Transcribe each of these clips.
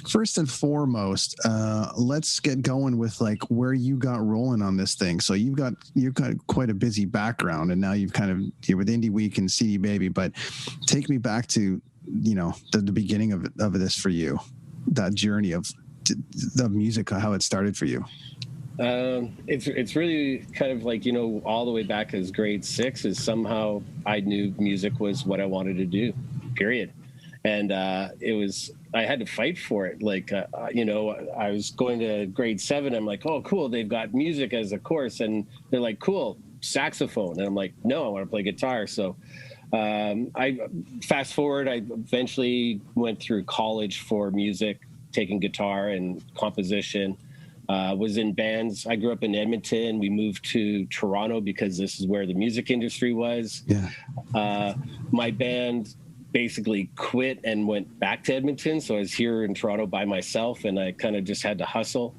first and foremost, let's get going with like where you got rolling on this thing. So you've got quite a busy background, and now you're with Indie Week and CD Baby. But take me back to the beginning of this for you, that journey of the music, how it started for you. It's really kind of like, all the way back as grade 6 is somehow I knew music was what I wanted to do, period. And I had to fight for it. Like, I was going to grade 7. I'm like, oh, cool. They've got music as a course. And they're like, cool, saxophone. And I'm like, no, I want to play guitar. So I fast forward, I eventually went through college for music, taking guitar and composition. Was in bands. I grew up in Edmonton. We moved to Toronto because this is where the music industry was. Yeah. My band basically quit and went back to Edmonton. So I was here in Toronto by myself, and I kind of just had to hustle.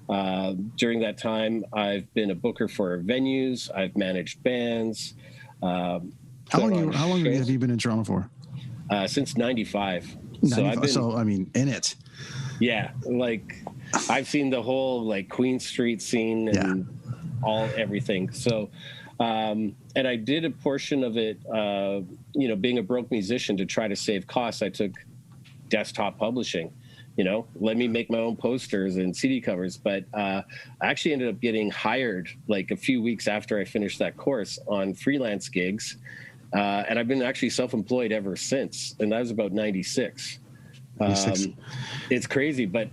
During that time, I've been a booker for venues. I've managed bands. How long have you been in Toronto for? Since 95. So in it. Yeah, like I've seen the whole like Queen Street scene and everything. So, and I did a portion of it, being a broke musician, to try to save costs. I took desktop publishing, let me make my own posters and CD covers. But I actually ended up getting hired like a few weeks after I finished that course on freelance gigs. And I've been actually self-employed ever since. And that was about 96. It's crazy, but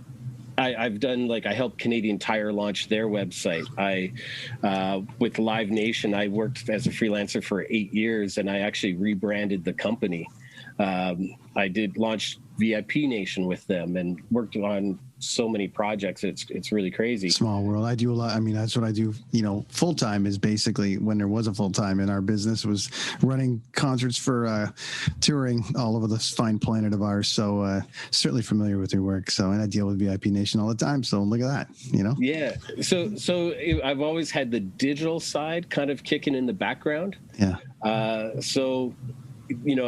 I've done, like, I helped Canadian Tire launch their website. With Live Nation, I worked as a freelancer for 8 years, and I actually rebranded the company. I did launch VIP Nation with them and worked on so many projects. It's really crazy. Small world. I do a lot. I mean, that's what I do. Full time is basically, when there was a full time in our business, was running concerts for touring all over this fine planet of ours. So certainly familiar with your work. So, and I deal with VIP Nation all the time. So look at that, Yeah. So I've always had the digital side kind of kicking in the background. Yeah.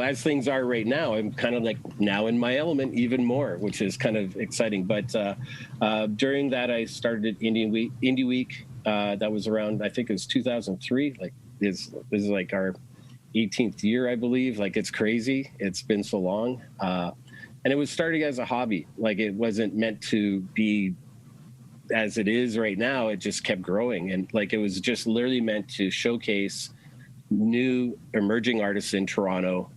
As things are right now, I'm kind of like now in my element even more, which is kind of exciting. But during that, I started Indie Week. That was around, I think it was 2003. Like this is like our 18th year, I believe. Like, it's crazy. It's been so long. And it was starting as a hobby. Like, it wasn't meant to be as it is right now. It just kept growing. And like, it was just literally meant to showcase new emerging artists in Toronto,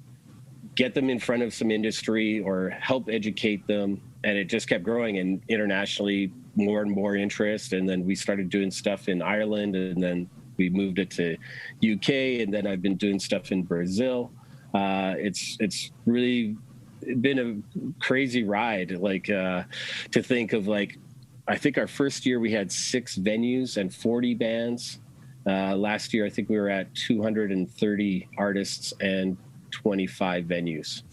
get them in front of some industry or help educate them. And it just kept growing, and internationally more and more interest. And then we started doing stuff in Ireland, and then we moved it to UK. And then I've been doing stuff in Brazil. It's really been a crazy ride. Like, to think of, like, I think our first year we had 6 venues and 40 bands. Last year, I think we were at 230 artists and 25 venues.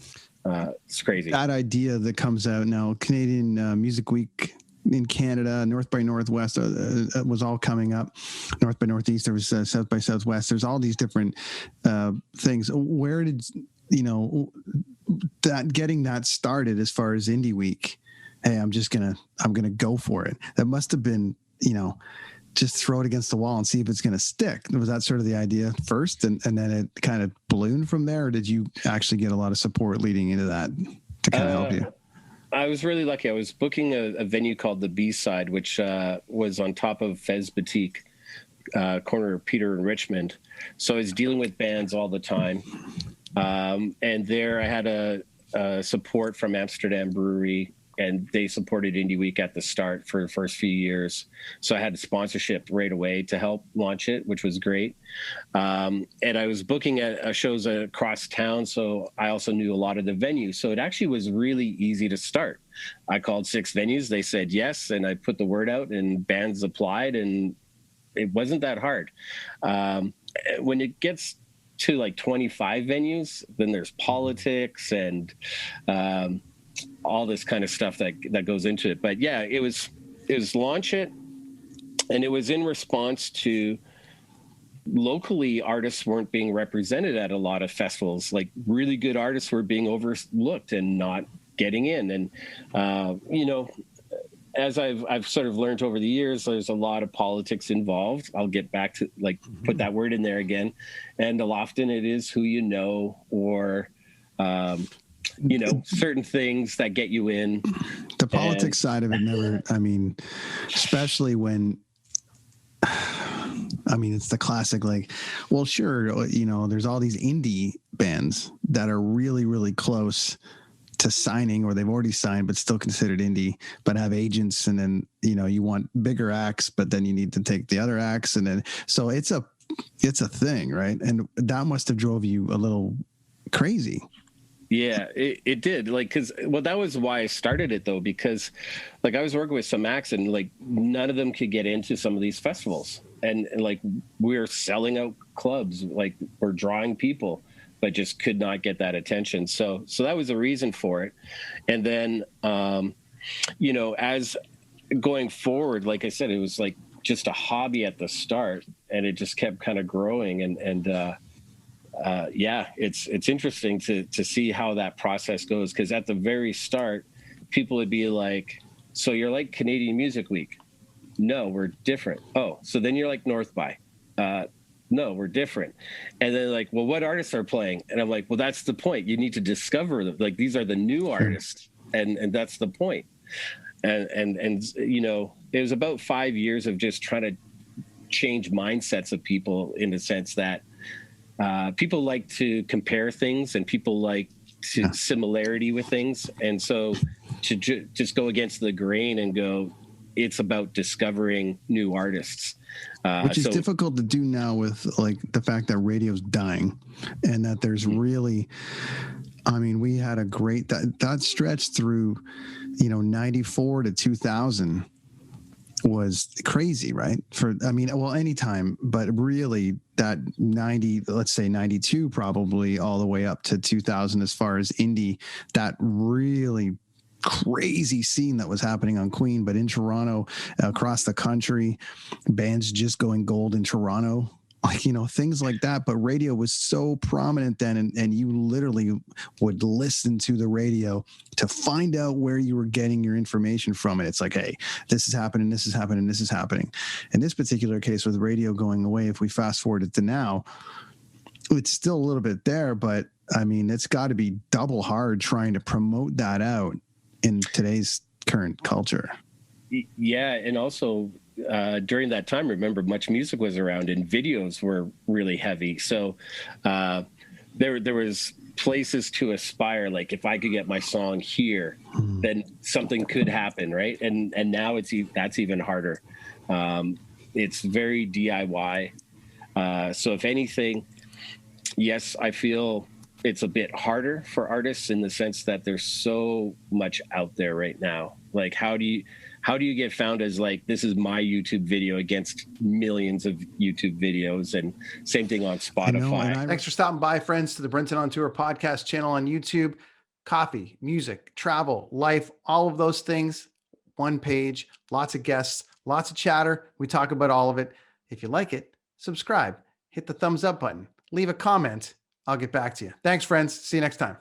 It's crazy. That idea that comes out now, Canadian Music Week in Canada, North by Northwest was all coming up. North by Northeast, there was South by Southwest. There's all these different things. Where did, that getting that started as far as Indie Week? Hey, I'm gonna go for it. That must have been, just throw it against the wall and see if it's going to stick. Was that sort of the idea first, and then it kind of ballooned from there? Or did you actually get a lot of support leading into that to kind of help you? I was really lucky. I was booking a venue called the B-Side, which was on top of Fez Boutique, corner of Peter and Richmond. So I was dealing with bands all the time. And there I had a support from Amsterdam Brewery, and they supported Indie Week at the start for the first few years. So I had a sponsorship right away to help launch it, which was great. And I was booking at shows across town, so I also knew a lot of the venues. So it actually was really easy to start. I called 6 venues. They said yes, and I put the word out, and bands applied, and it wasn't that hard. When it gets to like 25 venues, then there's politics and all this kind of stuff that goes into it. But yeah, it was launch it, and it was in response to locally artists weren't being represented at a lot of festivals. Like, really good artists were being overlooked and not getting in. And, as I've sort of learned over the years, there's a lot of politics involved. I'll get back to put that word in there again. And often it is who you know, or, certain things that get you in. The politics side of it never, especially when, it's the classic, well, sure, there's all these indie bands that are really, really close to signing, or they've already signed but still considered indie, but have agents, and then you want bigger acts, but then you need to take the other acts, and then so it's a thing, right? And that must have drove you a little crazy. Yeah, it did. That was why I started it, though, because I was working with some acts, and none of them could get into some of these festivals, and we're selling out clubs, we're drawing people, but just could not get that attention. So that was the reason for it. And then, as going forward, like I said, it was just a hobby at the start, and it just kept kind of growing. It's interesting to see how that process goes. Cause at the very start, people would be like, so you're like Canadian Music Week? No, we're different. Oh, so then you're like North by? No, we're different. And then well, what artists are playing? And I'm like, well, that's the point. You need to discover them. These are the new artists, and that's the point. And it was about 5 years of just trying to change mindsets of people, in the sense that people like to compare things, and people like to similarity with things. And so to just go against the grain and go, it's about discovering new artists. Which is difficult to do now with the fact that radio's dying, and that there's really, we had a great, that stretch through, 94 to 2000 was crazy, right? Anytime, but really that 90, let's say 92, probably all the way up to 2000, as far as indie, that really crazy scene that was happening on Queen, but in Toronto, across the country, bands just going gold in Toronto, things like that. But radio was so prominent then, and you literally would listen to the radio to find out where you were getting your information from. And it's hey, this is happening, this is happening, this is happening. In this particular case, with radio going away, if we fast forward it to now, it's still a little bit there, but it's got to be double hard trying to promote that out in today's current culture. Yeah. And also during that time, remember, Much Music was around, and videos were really heavy. So there was places to aspire. If I could get my song here, then something could happen. Right. And now that's even harder. It's very DIY. So if anything, yes, I feel it's a bit harder for artists, in the sense that there's so much out there right now. How do you get found as this is my YouTube video against millions of YouTube videos? And same thing on Spotify. Thanks for stopping by, friends, to the Brenton On Tour podcast channel on YouTube. Coffee, music, travel, life, all of those things. One page, lots of guests, lots of chatter. We talk about all of it. If you like it, subscribe, hit the thumbs up button, leave a comment. I'll get back to you. Thanks, friends. See you next time.